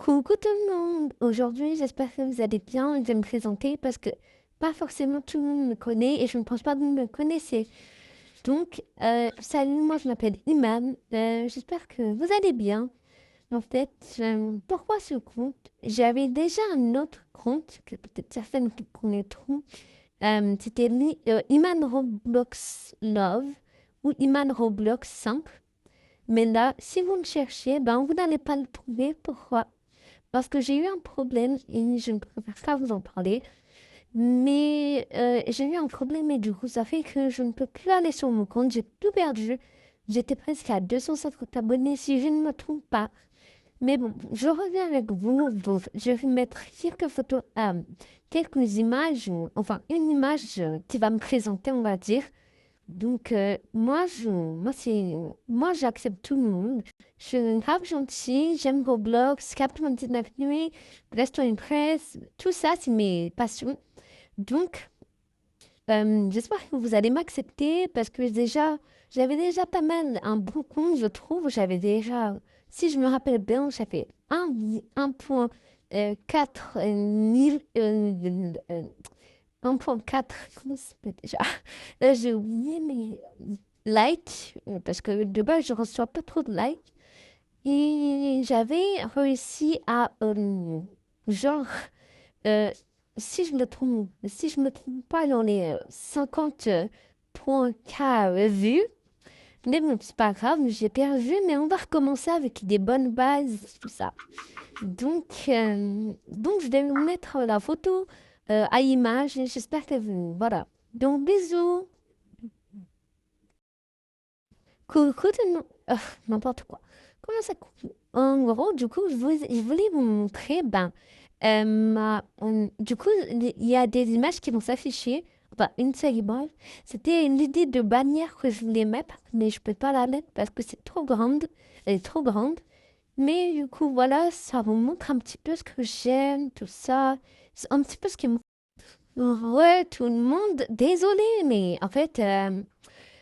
Coucou tout le monde! Aujourd'hui, j'espère que vous allez bien. Je vais me présenter parce que pas forcément tout le monde me connaît et je ne pense pas que vous me connaissez. Donc, salut, moi je m'appelle Iman. J'espère que vous allez bien. En fait, pourquoi ce compte? J'avais déjà un autre compte que peut-être certaines vous connaîtront. C'était Iman Roblox Love ou Iman Roblox simple. Mais là, si vous me cherchez, ben, vous n'allez pas le trouver. Pourquoi? Parce que j'ai eu un problème et je ne préfère pas vous en parler. Mais j'ai eu un problème et du coup, ça fait que je ne peux plus aller sur mon compte. J'ai tout perdu. J'étais presque à 250 abonnés si je ne me trompe pas. Mais bon, je reviens avec vous. Donc, je vais mettre quelques photos, quelques images, enfin une image qui va me présenter, on va dire. Donc, moi, j'accepte tout le monde. Je suis grave gentille, j'aime Roblox, Captain 29 Nuits, Restaurant Press, tout ça, c'est mes passions. Donc, j'espère que vous allez m'accepter parce que j'avais déjà pas mal un bon compte, je trouve. J'avais déjà, si je me rappelle bien, j'avais 1,4 1,4, comment ça s'appelle déjà? Là, j'ai oublié mes likes, parce que de base, je reçois pas trop de likes. Et j'avais réussi à, genre, euh, si je me trompe pas dans les 50 points K vus, mais bon, c'est pas grave, j'ai perdu, mais on va recommencer avec des bonnes bases, tout ça. Donc je vais vous mettre la photo à image et j'espère que vous... Voilà. Donc, bisous. Coucou tout le monde. N'importe quoi. Comment ça coupe? En gros, du coup, je voulais vous montrer, du coup, il y a des images qui vont s'afficher. Enfin, une seule image. C'était une idée de bannière que je voulais mettre, mais je peux pas la mettre parce que c'est trop grande. Elle est trop grande. Mais du coup, voilà, ça vous montre un petit peu ce que j'aime, tout ça. C'est un petit peu ce qui me... Ouais, tout le monde, désolé, mais en fait,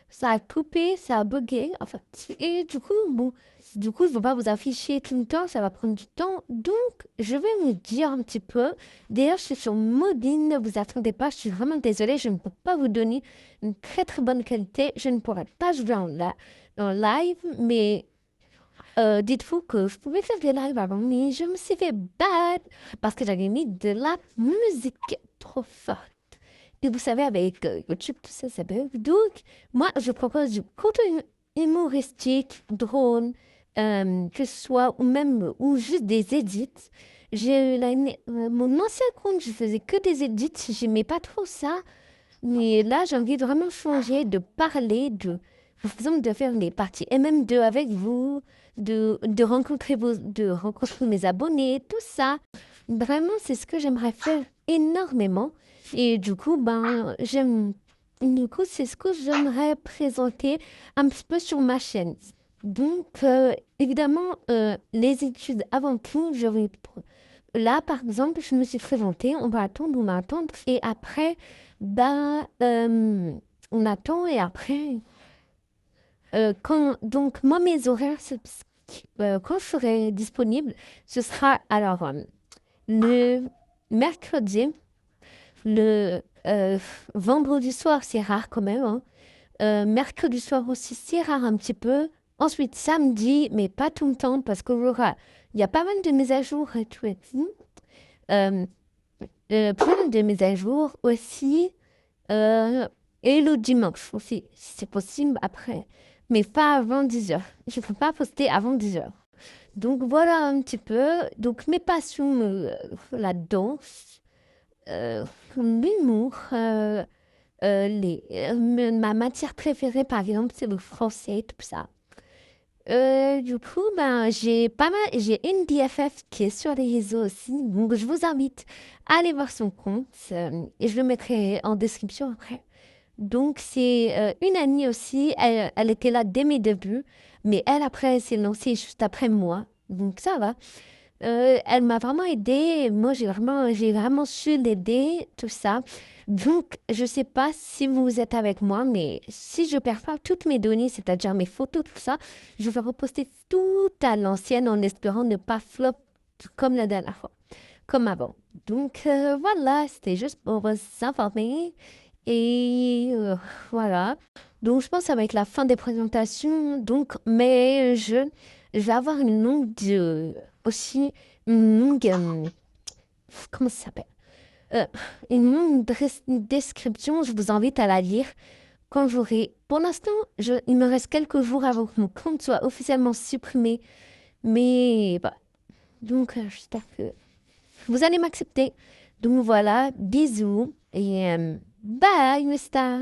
ça a coupé, ça a bugué, en fait. Et du coup, bon, du coup, je ne vais pas vous afficher tout le temps, ça va prendre du temps. Donc, je vais vous dire un petit peu. D'ailleurs, je suis sur mobile, ne vous attendez pas, je suis vraiment désolée, je ne peux pas vous donner une très très bonne qualité. Je ne pourrai pas jouer en live, mais dites-vous que je pouvais faire des lives avant, mais je me suis fait bad parce que j'avais mis de la musique trop forte. Et vous savez, avec YouTube, tout ça, ça bug. Donc, moi, je propose du contenu humoristique, drôle, que ce soit, ou même, ou juste des edits. Mon ancien compte, je faisais que des edits, j'aimais pas trop ça. Mais là, j'ai envie de vraiment changer, de parler, par exemple, de faire des parties et même de avec vous, de rencontrer mes abonnés, tout ça. Vraiment, c'est ce que j'aimerais faire énormément. Et du coup, c'est ce que j'aimerais présenter un petit peu sur ma chaîne. Donc, évidemment, les études avant tout, là, par exemple, je me suis présentée, on va attendre, et après, on attend, et après, donc, moi, mes horaires, quand je serai disponible, ce sera, alors, le mercredi, le vendredi soir, c'est rare quand même, hein. Mercredi soir aussi, c'est rare un petit peu. Ensuite, samedi, mais pas tout le temps, parce il y a pas mal de mises à jour et tout et tout. Euh, plein de mises à jour aussi. Euh, et le dimanche aussi, si c'est possible après. Mais pas avant 10 heures. Je ne peux pas poster avant 10 heures. Donc voilà un petit peu. Donc mes passions, la danse, l'humour, ma matière préférée par exemple, c'est le français, tout ça. Du coup, j'ai une BFF qui est sur les réseaux aussi, donc je vous invite à aller voir son compte et je le mettrai en description après. Donc c'est une amie aussi, elle était là dès mes débuts, mais elle après elle s'est lancée juste après moi, donc ça va. Elle m'a vraiment aidée. Moi, j'ai vraiment su l'aider, tout ça. Donc, je sais pas si vous êtes avec moi, mais si je perds pas toutes mes données, c'est-à-dire mes photos, tout ça, je vais reposter tout à l'ancienne en espérant ne pas flop comme la dernière fois, comme avant. Donc voilà, c'était juste pour vous informer. Et voilà. Donc je pense que ça va être la fin des présentations. Donc, mais je vais avoir une longue aussi une longue comment ça s'appelle? Euh, une longue description. Je vous invite à la lire quand j'aurai. Pour l'instant, il me reste quelques jours avant que mon compte soit officiellement supprimé. Mais bah, donc j'espère que vous allez m'accepter. Donc voilà, bisous et bye, Mister.